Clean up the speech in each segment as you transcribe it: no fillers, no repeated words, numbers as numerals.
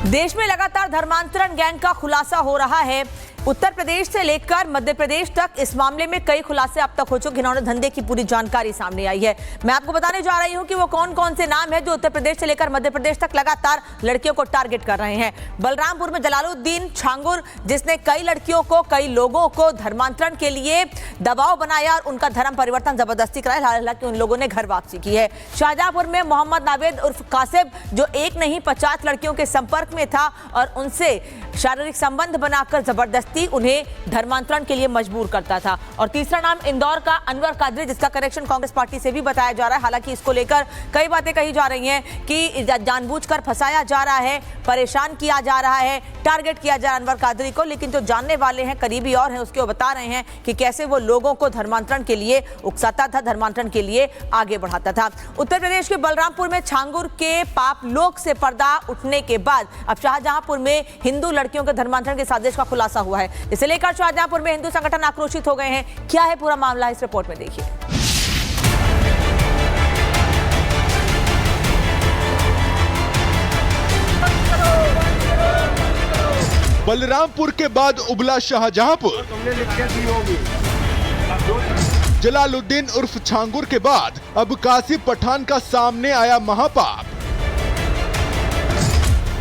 देश में लगातार धर्मांतरण गैंग का खुलासा हो रहा है। उत्तर प्रदेश से लेकर मध्य प्रदेश तक इस मामले में कई खुलासे अब तक हो चुके, जिन्होंने धंधे की पूरी जानकारी सामने आई है। मैं आपको बताने जा रही हूं कि वो कौन कौन से नाम हैं जो उत्तर प्रदेश से लेकर मध्य प्रदेश तक लगातार लड़कियों को टारगेट कर रहे हैं। बलरामपुर में जलालुद्दीन छांगुर, जिसने कई लड़कियों को, कई लोगों को धर्मांतरण के लिए दबाव बनाया और उनका धर्म परिवर्तन जबरदस्ती कराया, हालांकि उन लोगों ने घर वापसी की है। शाहजहांपुर में मोहम्मद नावेद उर्फ कासिब, जो एक नहीं 50 लड़कियों के संपर्क में था और उनसे शारीरिक संबंध बनाकर जबरदस्ती उन्हें धर्मांतरण के लिए मजबूर करता था। और तीसरा नाम इंदौर का अनवर कादरी, जिसका कनेक्शन कांग्रेस पार्टी से भी बताया जा रहा है। हालांकि इसको लेकर कई बातें कही जा रही हैं कि जानबूझकर फंसाया जा रहा है, परेशान किया जा रहा है, टारगेट किया जा रहा है अनवर कादरी को। लेकिन जो जानने वाले हैं, करीबी और हैं, उसके वो बता रहे हैं कि कैसे वो लोगों को धर्मांतरण के लिए उकसाता था, धर्मांतरण के लिए आगे बढ़ाता था। उत्तर प्रदेश के बलरामपुर में छांगुर के पाप लोक से पर्दा उठने के बाद अब शाहजहांपुर में हिंदू लड़कियों के धर्मांतरण की साजिश का खुलासा हुआ है। इसे लेकर शाहजहांपुर में हिंदू संगठन आक्रोशित हो गए हैं। क्या है पूरा मामला, इस रिपोर्ट में देखिए। बलरामपुर के बाद उबला शाहजहांपुर, जलालुद्दीन उर्फ छांगुर के बाद अब कासिब पठान का सामने आया महापाप।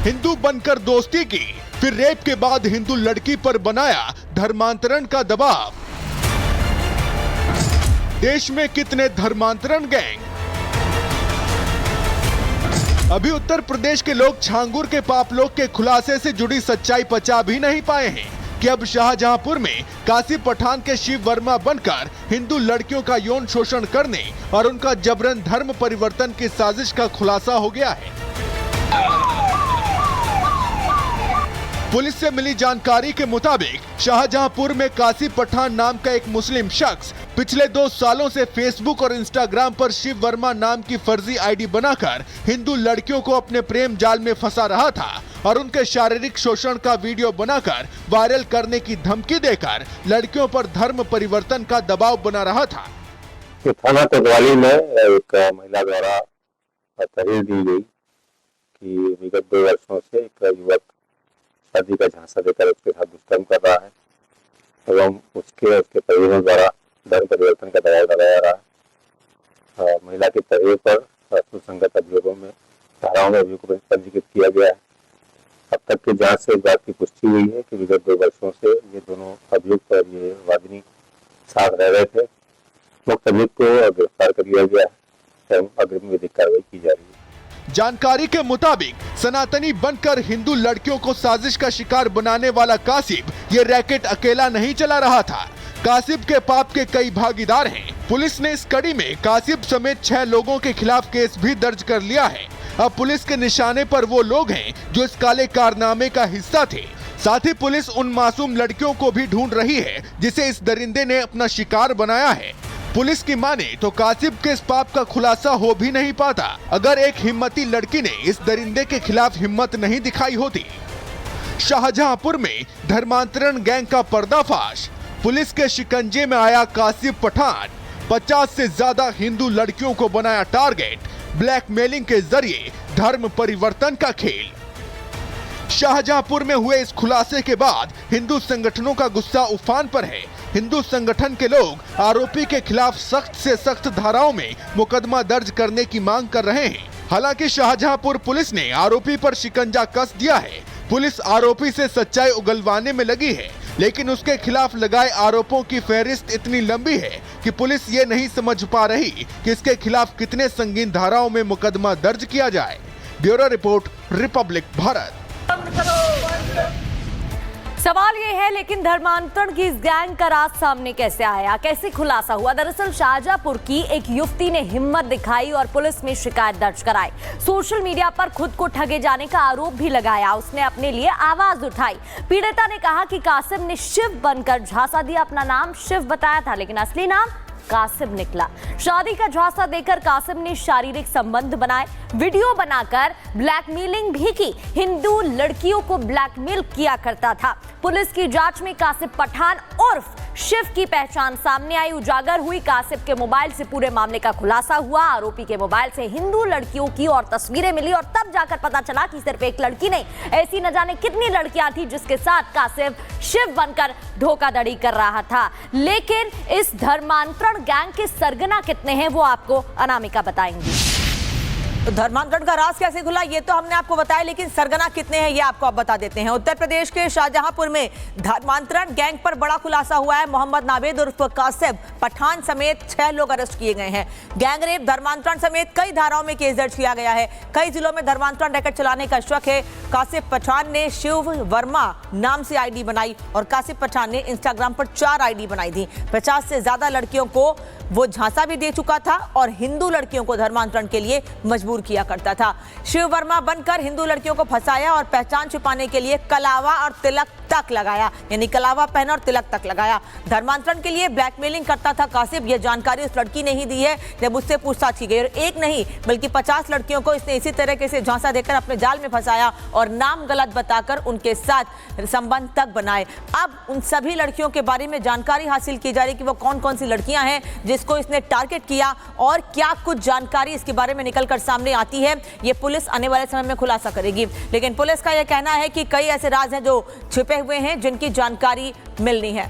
हिंदू बनकर दोस्ती की, फिर रेप के बाद हिंदू लड़की पर बनाया धर्मांतरण का दबाव। देश में कितने धर्मांतरण गैंग। अभी उत्तर प्रदेश के लोग छांगुर के पापलोक के खुलासे से जुड़ी सच्चाई पचा भी नहीं पाए हैं कि अब शाहजहांपुर में कासिब पठान के शिव वर्मा बनकर हिंदू लड़कियों का यौन शोषण करने और उनका जबरन धर्म परिवर्तन की साजिश का खुलासा हो गया है। पुलिस से मिली जानकारी के मुताबिक शाहजहांपुर में कासिब पठान नाम का एक मुस्लिम शख्स पिछले 2 सालों से फेसबुक और इंस्टाग्राम पर शिव वर्मा नाम की फर्जी आईडी बनाकर हिंदू लड़कियों को अपने प्रेम जाल में फंसा रहा था और उनके शारीरिक शोषण का वीडियो बनाकर वायरल करने की धमकी देकर लड़कियों पर धर्म परिवर्तन का दबाव बना रहा था। थाना कोतवाली में एक महिला द्वारा तहरीर दी गई कि विगत 2 वर्षों से एक युवक शादी का झांसा देकर उसके साथ दुष्कर्म कर रहा है एवं उसके परिजनों द्वारा धर्म परिवर्तन का दबाव डाला जा रहा है। महिला की तहरीर पर सुसंगत अभियोगों में धाराओं में अभियोग पंजीकृत किया गया है। अब तक की जांच से इस बात की पुष्टि हुई है कि विगत 2 वर्षों से ये दोनों अभियुक्त और ये वादिनी साथ रह रहे थे। मुक्त अभियुक्त को गिरफ्तार कर लिया गया है एवं अग्रिम विधिक कार्रवाई की जा रही है। जानकारी के मुताबिक सनातनी बनकर हिंदू लड़कियों को साजिश का शिकार बनाने वाला कासिब ये रैकेट अकेला नहीं चला रहा था। कासिब के पाप के कई भागीदार हैं। पुलिस ने इस कड़ी में कासिब समेत 6 लोगों के खिलाफ केस भी दर्ज कर लिया है। अब पुलिस के निशाने पर वो लोग हैं जो इस काले कारनामे का हिस्सा थे। साथ ही पुलिस उन मासूम लड़कियों को भी ढूंढ रही है जिसे इस दरिंदे ने अपना शिकार बनाया है। पुलिस की माने तो कासिब के इस पाप का खुलासा हो भी नहीं पाता अगर एक हिम्मती लड़की ने इस दरिंदे के खिलाफ हिम्मत नहीं दिखाई होती। शाहजहांपुर में धर्मांतरण गैंग का पर्दाफाश, पुलिस के शिकंजे में आया कासिब पठान। 50 से ज्यादा हिंदू लड़कियों को बनाया टारगेट, ब्लैकमेलिंग के जरिए धर्म परिवर्तन का खेल। शाहजहांपुर में हुए इस खुलासे के बाद हिंदू संगठनों का गुस्सा उफान पर है। हिंदू संगठन के लोग आरोपी के खिलाफ सख्त से सख्त धाराओं में मुकदमा दर्ज करने की मांग कर रहे हैं। हालांकि शाहजहांपुर पुलिस ने आरोपी पर शिकंजा कस दिया है। पुलिस आरोपी से सच्चाई उगलवाने में लगी है, लेकिन उसके खिलाफ लगाए आरोपों की फहरिस्त इतनी लंबी है कि पुलिस ये नहीं समझ पा रही कि इसके खिलाफ कितने संगीन धाराओं में मुकदमा दर्ज किया जाए। Bureau report, Republic Bharat. सवाल ये है, लेकिन धर्मांतरण की इस गैंग का राज सामने कैसे आया, कैसे खुलासा हुआ? दरअसल शाहजहांपुर की एक युवती ने हिम्मत दिखाई और पुलिस में शिकायत दर्ज कराई। सोशल मीडिया पर खुद को ठगे जाने का आरोप भी लगाया। उसने अपने लिए आवाज उठाई। पीड़िता ने कहा कि कासिम ने शिव बनकर झांसा दिया, अपना नाम शिव बताया था लेकिन असली नाम कासिम निकला। शादी का झांसा देकर कासिम ने शारीरिक संबंध बनाए, वीडियो बनाकर ब्लैकमेलिंग भी की। हिंदू लड़कियों को ब्लैकमेल किया करता था। पुलिस की जांच में कासिम पठान उर्फ शिव की पहचान सामने आई, उजागर हुई। कासिब के मोबाइल से पूरे मामले का खुलासा हुआ। आरोपी के मोबाइल से हिंदू लड़कियों की और तस्वीरें मिली और तब जाकर पता चला कि सिर्फ एक लड़की नहीं, ऐसी न जाने कितनी लड़कियां थी जिसके साथ कासिब शिव बनकर धोखाधड़ी कर रहा था। लेकिन इस धर्मांतरण गैंग के सरगना कितने हैं वो आपको अनामिका बताएंगी। तो धर्मांतरण का राज कैसे खुला ये तो हमने आपको बताया, लेकिन सरगना कितने हैं ये आपको अब बता देते हैं। उत्तर प्रदेश के शाहजहांपुर में धर्मांतरण गैंग पर बड़ा खुलासा हुआ है। मोहम्मद नावेद उर्फ कासिब पठान समेत 6 लोग अरेस्ट किए गए हैं। गैंग रेप, धर्मांतरण समेत कई धाराओं में केस दर्ज किया गया है। कई जिलों में धर्मांतरण रैकेट चलाने का शक है। कासिब पठान ने शिव वर्मा नाम से आईडी बनाई और कासिब पठान ने इंस्टाग्राम पर 4 आईडी बनाई थी। 50 से ज्यादा लड़कियों को वो झांसा भी दे चुका था और हिंदू लड़कियों को धर्मांतरण के लिए मजबूर किया करता था। शिव वर्मा बनकर हिंदू लड़कियों को फंसाया और पहचान छुपाने के लिए कलावा और तिलक तक लगाया, यानी कलावा पहना और तिलक तक लगाया। धर्मांतरण के लिए ब्लैकमेलिंग करता था कासिब। यह जानकारी उस लड़की ने ही दी है जब उससे पूछताछ की गई और एक नहीं बल्कि 50 लड़कियों को इसने इसी तरीके से झांसा देकर अपने जाल में फंसाया और नाम गलत बताकर उनके साथ संबंध तक बनाए। अब उन सभी लड़कियों के बारे में जानकारी हासिल की जा रही कि वो कौन कौन सी लड़कियां हैं जिसको इसने टारगेट किया और क्या कुछ जानकारी इसके बारे में निकलकर सामने आती है, ये पुलिस आने वाले समय में खुलासा करेगी। लेकिन पुलिस का यह कहना है कि कई ऐसे राज हैं जो छिपे हुए हैं जिनकी जानकारी मिलनी है।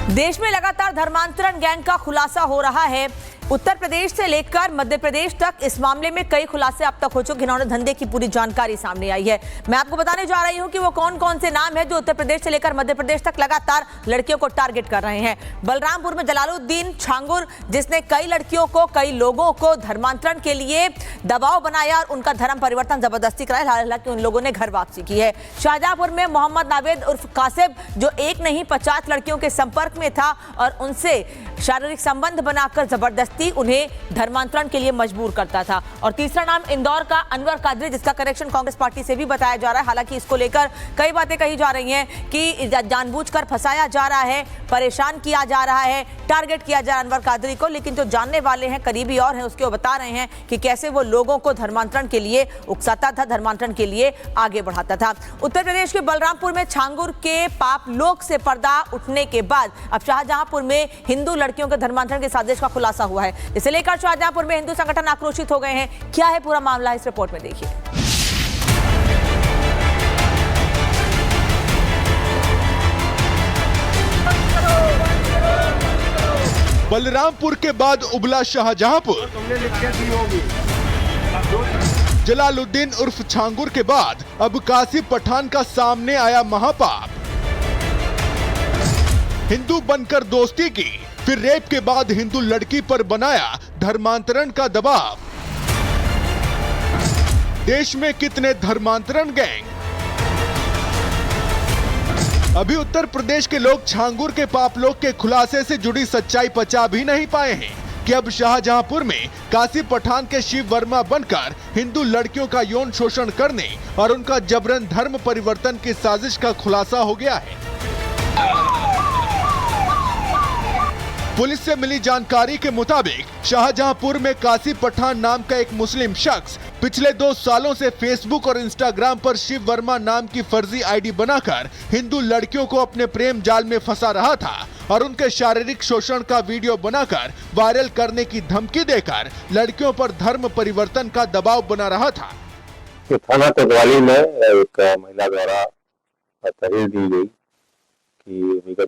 देश में लगातार धर्मांतरण गैंग का खुलासा हो रहा है। उत्तर प्रदेश से लेकर मध्य प्रदेश तक इस मामले में कई खुलासे अब तक हो चुके, जिन्होंने धंधे की पूरी जानकारी सामने आई है। मैं आपको बताने जा रही हूं कि वो कौन कौन से नाम हैं जो उत्तर प्रदेश से लेकर मध्य प्रदेश तक लगातार लड़कियों को टारगेट कर रहे हैं। बलरामपुर में जलालुद्दीन छांगुर, जिसने कई लड़कियों को, कई लोगों को धर्मांतरण के लिए दबाव बनाया और उनका धर्म परिवर्तन जबरदस्ती कराया, हालांकि उन लोगों ने घर वापसी की है। शाहजहांपुर में मोहम्मद नावेद उर्फ कासिब, जो एक नहीं 50 लड़कियों के संपर्क में था और उनसे शारीरिक संबंध बनाकर जबरदस्ती उन्हें धर्मांतरण के लिए मजबूर करता था। और तीसरा नाम इंदौर का अनवर कादरी, जिसका कनेक्शन कांग्रेस पार्टी से भी बताया जा रहा है। हालांकि इसको लेकर कई बातें कही जा रही हैं कि जानबूझकर फंसाया जा रहा है, परेशान किया जा रहा है, टारगेट किया जा रहा है अनवर कादरी को। लेकिन जो जानने वाले हैं, करीबी और हैं, उसके वो बता रहे हैं कि कैसे वो लोगों को धर्मांतरण के लिए उकसाता था, धर्मांतरण के लिए आगे बढ़ाता था। उत्तर प्रदेश के बलरामपुर में छांगुर के पाप लोक से पर्दा उठने के बाद अब शाहजहांपुर में हिंदू लड़कियों के धर्मांतरण की साजिश का खुलासा हुआ है। इसे लेकर शाहजहांपुर में हिंदू संगठन आक्रोशित हो गए हैं। क्या है पूरा मामला, इस रिपोर्ट में देखिए। बलरामपुर के बाद उबला शाहजहांपुर। जलालुद्दीन उर्फ छांगुर के बाद अब कासिब पठान का सामने आया महापाप। हिंदू बनकर दोस्ती की, फिर रेप के बाद हिंदू लड़की पर बनाया धर्मांतरण का दबाव। देश में कितने धर्मांतरण गैंग। अभी उत्तर प्रदेश के लोग छांगुर के पापलोक के खुलासे से जुड़ी सच्चाई पचा भी नहीं पाए हैं कि अब शाहजहांपुर में कासिब पठान के शिव वर्मा बनकर हिंदू लड़कियों का यौन शोषण करने और उनका जबरन धर्म परिवर्तन की साजिश का खुलासा हो गया है। पुलिस से मिली जानकारी के मुताबिक शाहजहांपुर में कासिब पठान नाम का एक मुस्लिम शख्स पिछले 2 सालों से फेसबुक और इंस्टाग्राम पर शिव वर्मा नाम की फर्जी आईडी बनाकर हिंदू लड़कियों को अपने प्रेम जाल में फंसा रहा था और उनके शारीरिक शोषण का वीडियो बनाकर वायरल करने की धमकी देकर लड़कियों पर धर्म परिवर्तन का दबाव बना रहा था। थाना कोतवाली में एक महिला द्वारा तहरीर दी गई कि विगत